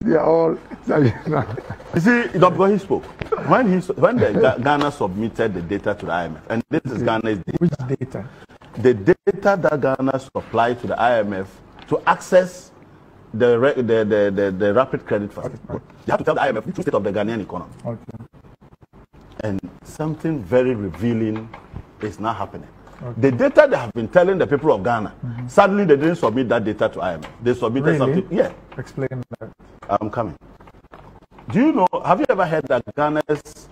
They are all. You see, because he spoke. When Ghana submitted the data to the IMF, and this is Ghana's data. Which data? The data that Ghana supplied to the IMF to access the rapid credit facility. You have to tell the IMF the true state of the Ghanaian economy. Okay. And something very revealing is now happening. Okay. The data they have been telling the people of Ghana, suddenly they didn't submit that data to IMF. They submitted something. Yeah. Explain that. I'm coming. Do you know, have you ever heard that Ghana's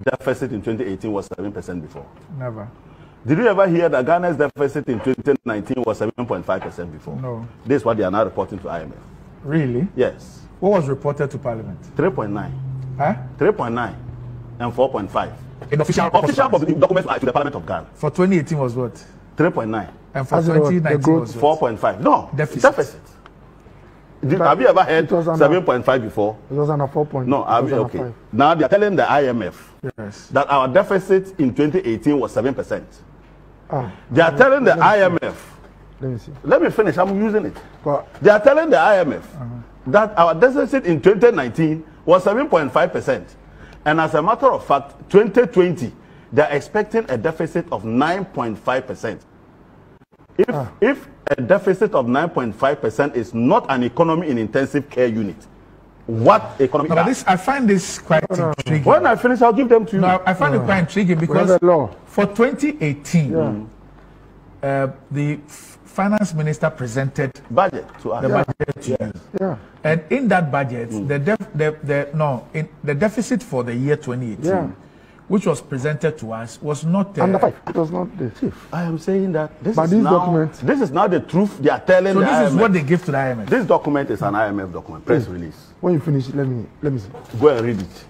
deficit in 2018 was 7% before? Never. Did you ever hear that Ghana's deficit in 2019 was 7.5% before? No. This is what they are now reporting to IMF. Really? Yes. What was reported to Parliament? 3.9. Huh? 3.9 and 4.5. In official documents to the Parliament of Ghana. For 2018 was what? 3.9. And for 2019 was what? 4.5. No. Deficit. Have you ever heard 7.5 before? It was under 4.5. No, okay. Now they are telling the IMF that our deficit in 2018 was 7%. They are telling the IMF. Let me see. Let me finish. I'm using it. They are telling the IMF that our deficit in 2019 was 7.5%. And as a matter of fact, 2020, they are expecting a deficit of 9.5%. If a deficit of 9.5% is not an economy in intensive care unit, what economy? No, but I find this quite intriguing. When I finish, I'll give them to you. No, I find it quite intriguing because for 2018, the finance minister presented budget to us. The budget to you. And in that budget, the deficit for the year 2018, which was presented to us, was not under 5. It was not the chief. I am saying that this is now the truth they are telling. So this is what they give to the IMF. This document is an IMF document, press release. When you finish, let me see. Go and read it.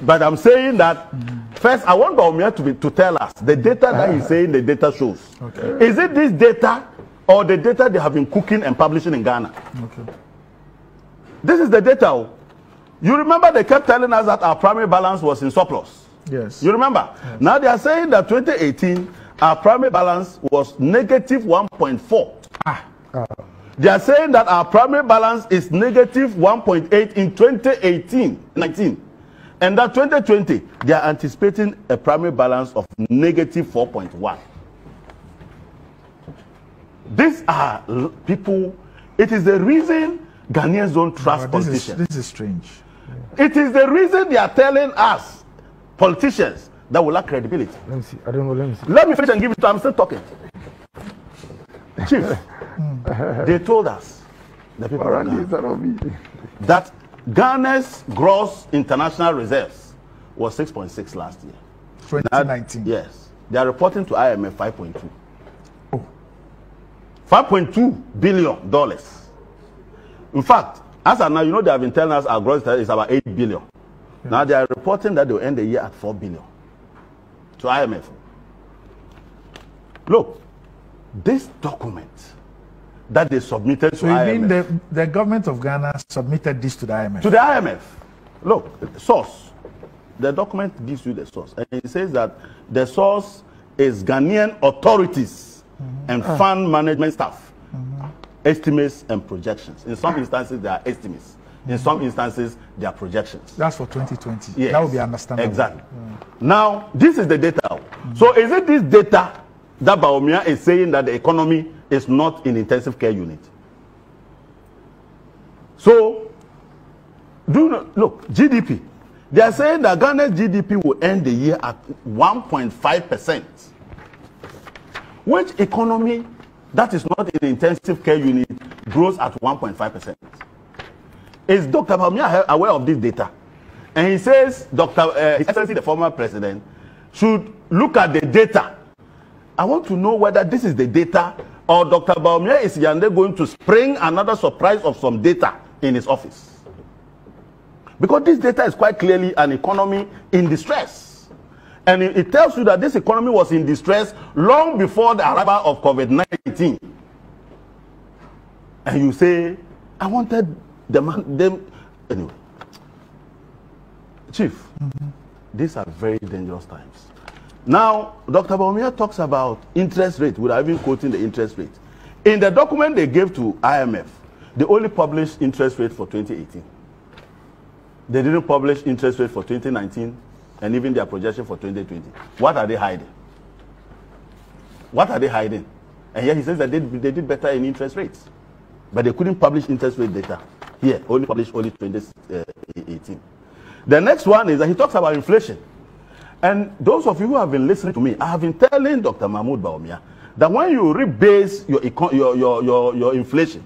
But I'm saying that first, I want Bawumia to tell us the data that he's saying the data shows. Okay. Is it this data or the data they have been cooking and publishing in Ghana? Okay. This is the data. You remember they kept telling us that our primary balance was in surplus. Yes. You remember? Yes. Now they are saying that 2018, our primary balance was negative 1.4. They are saying that our primary balance is negative 1.8 in 2018-19. And that 2020, they are anticipating a primary balance of negative 4.1. These are people, it is the reason Ghanaians don't trust politicians. This is strange. It is the reason they are telling us, politicians, that will lack credibility. Let me see. I don't know. Let me see. Let me finish and give it to you. I'm still talking. Chief, they told us, the people of Ghana, that Ghana's gross international reserves was 6.6 last year. 2019. Yes. They are reporting to IMF 5.2. Oh. $5.2 billion. In fact, as of now, you know they have been telling us our gross is about 8 billion. Yeah. Now they are reporting that they will end the year at 4 billion to IMF. Look, this document that they submitted to IMF. You mean the government of Ghana submitted this to the IMF? To the IMF. Look, source. The document gives you the source. And it says that the source is Ghanaian authorities and fund management staff. Estimates and projections. In some instances, there are estimates. In some instances, there are projections. That's for 2020. Yes. That would be understandable. Exactly. Now, this is the data. So is it this data that Bawumia is saying that the economy is not in intensive care unit? So, look, GDP. They are saying that Ghana's GDP will end the year at 1.5%. Which economy that is not in intensive care unit grows at 1.5%? Is Dr. Bawumia aware of this data? And he says, His Excellency, the former president, should look at the data. I want to know whether this is the data or Dr. Bawumia is going to spring another surprise of some data in his office. Because this data is quite clearly an economy in distress. And it tells you that this economy was in distress long before the arrival of COVID-19. And you say, I wanted them. Anyway. Chief, these are very dangerous times. Now, Dr. Bawumia talks about interest rate, without even quoting the interest rate. In the document they gave to IMF, they only published interest rate for 2018. They didn't publish interest rate for 2019 and even their projection for 2020. What are they hiding? What are they hiding? And here he says that they did better in interest rates. But they couldn't publish interest rate data. Here, only published only 2018. The next one is that he talks about inflation. And those of you who have been listening to me, I have been telling Dr. Mahmoud Bawumia that when you rebase your inflation,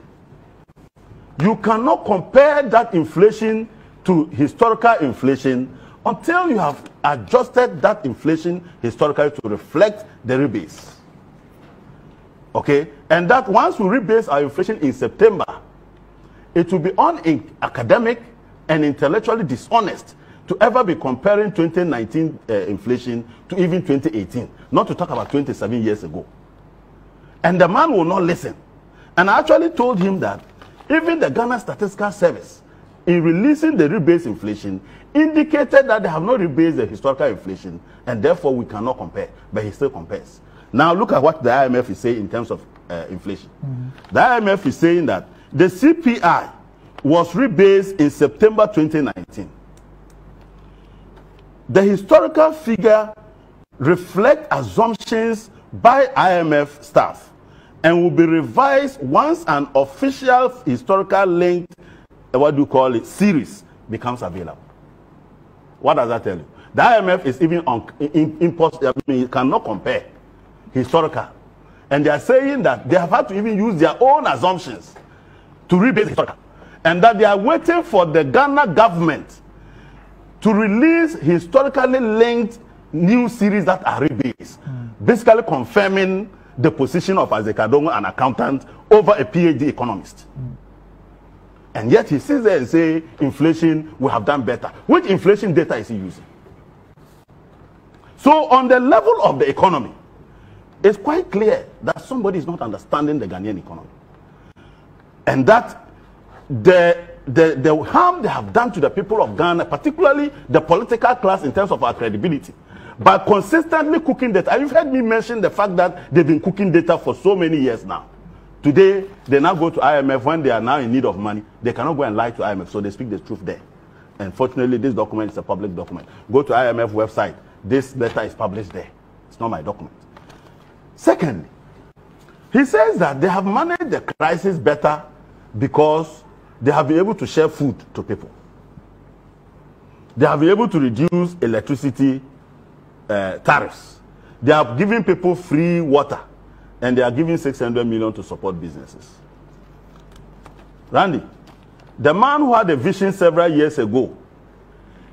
you cannot compare that inflation to historical inflation until you have adjusted that inflation historically to reflect the rebase. Okay? And that once we rebase our inflation in September, it will be unacademic and intellectually dishonest to ever be comparing 2019 inflation to even 2018, not to talk about 27 years ago. And the man will not listen. And I actually told him that even the Ghana Statistical Service, in releasing the rebase inflation, indicated that they have not rebased the historical inflation, and therefore we cannot compare. But he still compares. Now look at what the IMF is saying in terms of inflation. The IMF is saying that the CPI was rebased in September 2019. The historical figure reflects assumptions by IMF staff and will be revised once an official historical linked, what do you call it, series becomes available. What does that tell you? The IMF is even impossible. I mean, it cannot compare historical. And they are saying that they have had to even use their own assumptions to rebase historical. And that they are waiting for the Ghana government to release historically linked new series that are rebased, basically confirming the position of Hon Adongo, an accountant, over a PhD economist. And yet he sits there and says, inflation, we have done better. Which inflation data is he using? So on the level of the economy, it's quite clear that somebody is not understanding the Ghanaian economy. And that the harm they have done to the people of Ghana, particularly the political class in terms of our credibility, by consistently cooking data. And you've heard me mention the fact that they've been cooking data for so many years now. Today, they now go to IMF when they are now in need of money. They cannot go and lie to IMF, so they speak the truth there. And fortunately, this document is a public document. Go to IMF website. This letter is published there. It's not my document. Secondly, he says that they have managed the crisis better because they have been able to share food to people. They have been able to reduce electricity tariffs. They are giving people free water, and they are giving 600 million to support businesses. Randy, the man who had a vision several years ago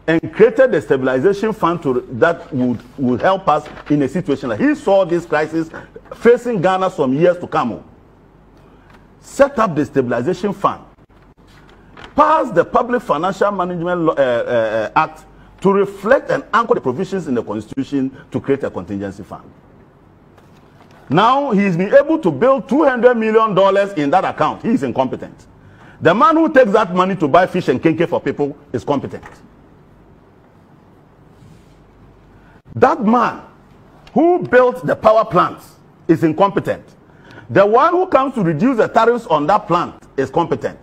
and created the stabilization fund that would help us in a situation like he saw this crisis facing Ghana some years to come. Set up the stabilization fund, passed the Public Financial Management Act to reflect and anchor the provisions in the Constitution to create a contingency fund. Now he's been able to build $200 million in that account. He is incompetent. The man who takes that money to buy fish and kenke for people is competent. That man who built the power plants is incompetent. The one who comes to reduce the tariffs on that plant is competent.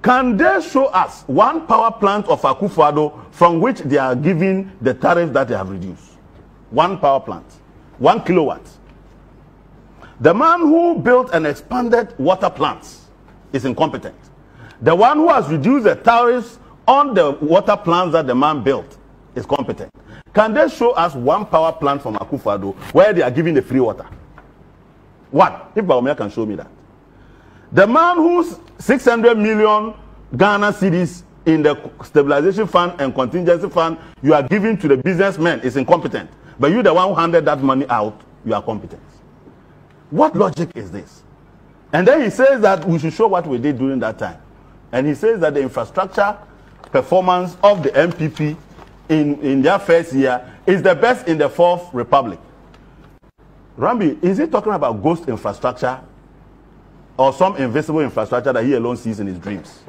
Can they show us one power plant of Akufo-Addo from which they are giving the tariff that they have reduced? One power plant, 1 kilowatt. The man who built and expanded water plants is incompetent. The one who has reduced the tariffs on the water plants that the man built is competent. Can they show us one power plant from Akufo-Addo where they are giving the free water? One, if Bawumia can show me that. The man whose 600 million Ghana cedis in the stabilization fund and contingency fund you are giving to the businessmen is incompetent. But you, the one who handed that money out, you are competent. What logic is this? And then he says that we should show what we did during that time. And he says that the infrastructure performance of the MPP in their first year is the best in the Fourth Republic. Rambi, is he talking about ghost infrastructure or some invisible infrastructure that he alone sees in his dreams?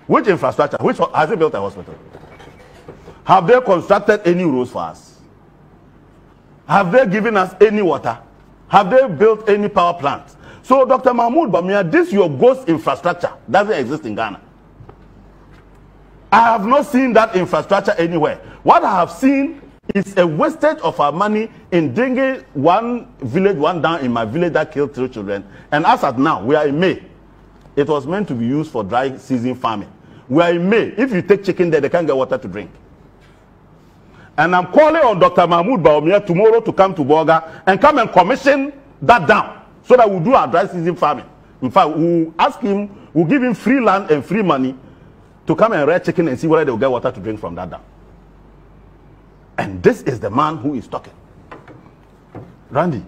Which infrastructure? Which has he built a hospital? Have they constructed any roads for us? Have they given us any water? Have they built any power plants? So, Dr. Mahmoud Bawumia, this your ghost infrastructure doesn't exist in Ghana. I have not seen that infrastructure anywhere. What I have seen is a wastage of our money in bringing one village, one down in my village that killed 3 children. And as at now, we are in May. It was meant to be used for dry season farming. We are in May. If you take chicken there, they can't get water to drink. And I'm calling on Dr. Mahmoud Bawumia tomorrow to come to Bolga and come and commission that down so that we'll do our dry season farming. In fact, we'll ask him, we'll give him free land and free money to come and rear chicken and see whether they'll get water to drink from that dam. And this is the man who is talking. Randy,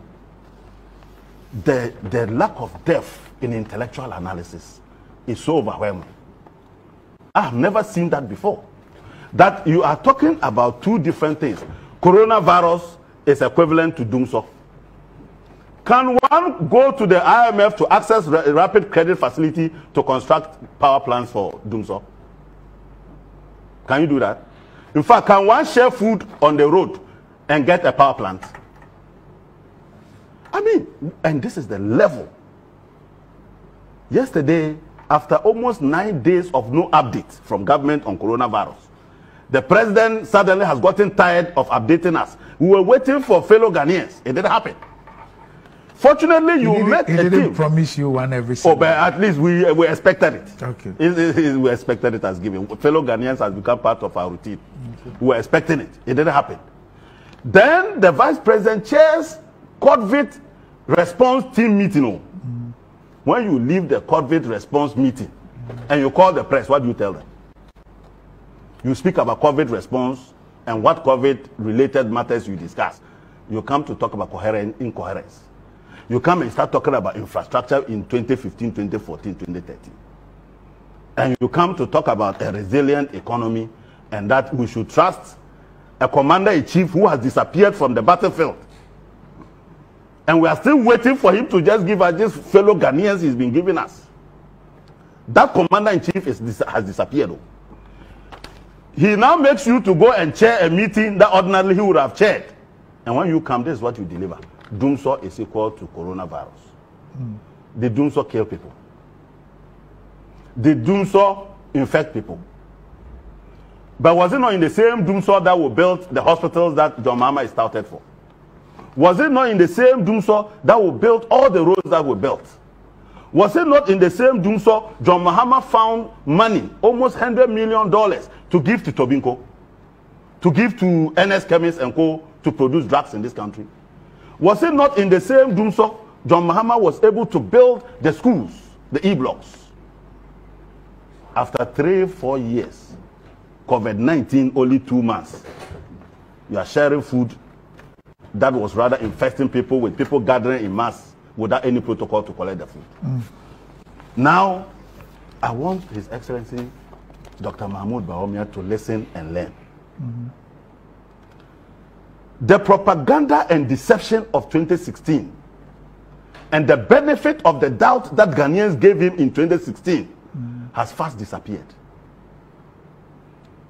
the lack of depth in intellectual analysis is so overwhelming. I have never seen that before. That you are talking about 2 different things. Coronavirus is equivalent to doomsday. Can one go to the IMF to access rapid credit facility to construct power plants for doomsday? Can you do that? In fact, can one share food on the road and get a power plant? I mean, and this is the level. Yesterday, after almost 9 days of no updates from government on coronavirus, the president suddenly has gotten tired of updating us. We were waiting for fellow Ghanaians. It didn't happen. Fortunately, you met a team. He didn't promise you one every single. Oh, but at least we expected it. Okay. We expected it as given. Fellow Ghanaians has become part of our routine. Okay. We were expecting it. It didn't happen. Then the vice president chairs COVID response team meeting. When you leave the COVID response meeting and you call the press, what do you tell them? You speak about COVID response and what COVID-related matters you discuss. You come to talk about incoherence. You come and start talking about infrastructure in 2015, 2014, 2013. And you come to talk about a resilient economy and that we should trust a commander-in-chief who has disappeared from the battlefield. And we are still waiting for him to just give us this fellow Ghanaians he's been giving us. That commander-in-chief has disappeared. He now makes you to go and chair a meeting that ordinarily he would have chaired. And when you come, this is what you deliver. Doomsday is equal to coronavirus. The doomsday kill people. The doomsday infect people. But was it not in the same doomsday that we built the hospitals that John Mahama is touted for? Was it not in the same doomsday that we built all the roads that we built? Was it not in the same doomsday John Mahama found money, almost $100 million, to give to Tobinco, to give to NS Chemists and Co. to produce drugs in this country? Was it not in the same doomsday John Mahama was able to build the schools, the E-blocks? After 3-4 years, COVID-19 only 2 months, you are sharing food that was rather infesting people, with people gathering in mass without any protocol to collect the food. Now, I want His Excellency Dr. Mahmoud Bawumia to listen and learn. The propaganda and deception of 2016 and the benefit of the doubt that Ghanaians gave him in 2016 has fast disappeared.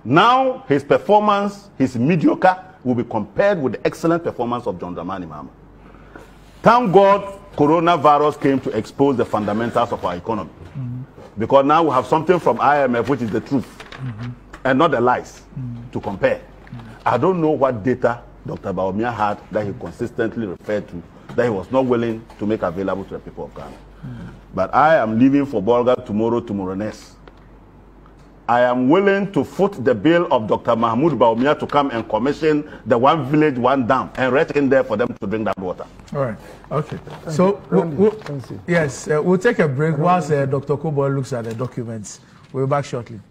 Now his performance, his mediocre, will be compared with the excellent performance of John Dramani Mahama. Thank God coronavirus came to expose the fundamentals of our economy. Because now we have something from IMF which is the truth and not the lies to compare. I don't know what data Dr. Bawumia had that he consistently referred to, that he was not willing to make available to the people of Ghana. But I am leaving for Bolga tomorrow next. I am willing to foot the bill of Dr. Mahmoud Bawumia to come and commission the one village, one dam, and rest in there for them to drink that water. All right. Okay. So, we'll take a break whilst Dr. Kobo looks at the documents. We'll be back shortly.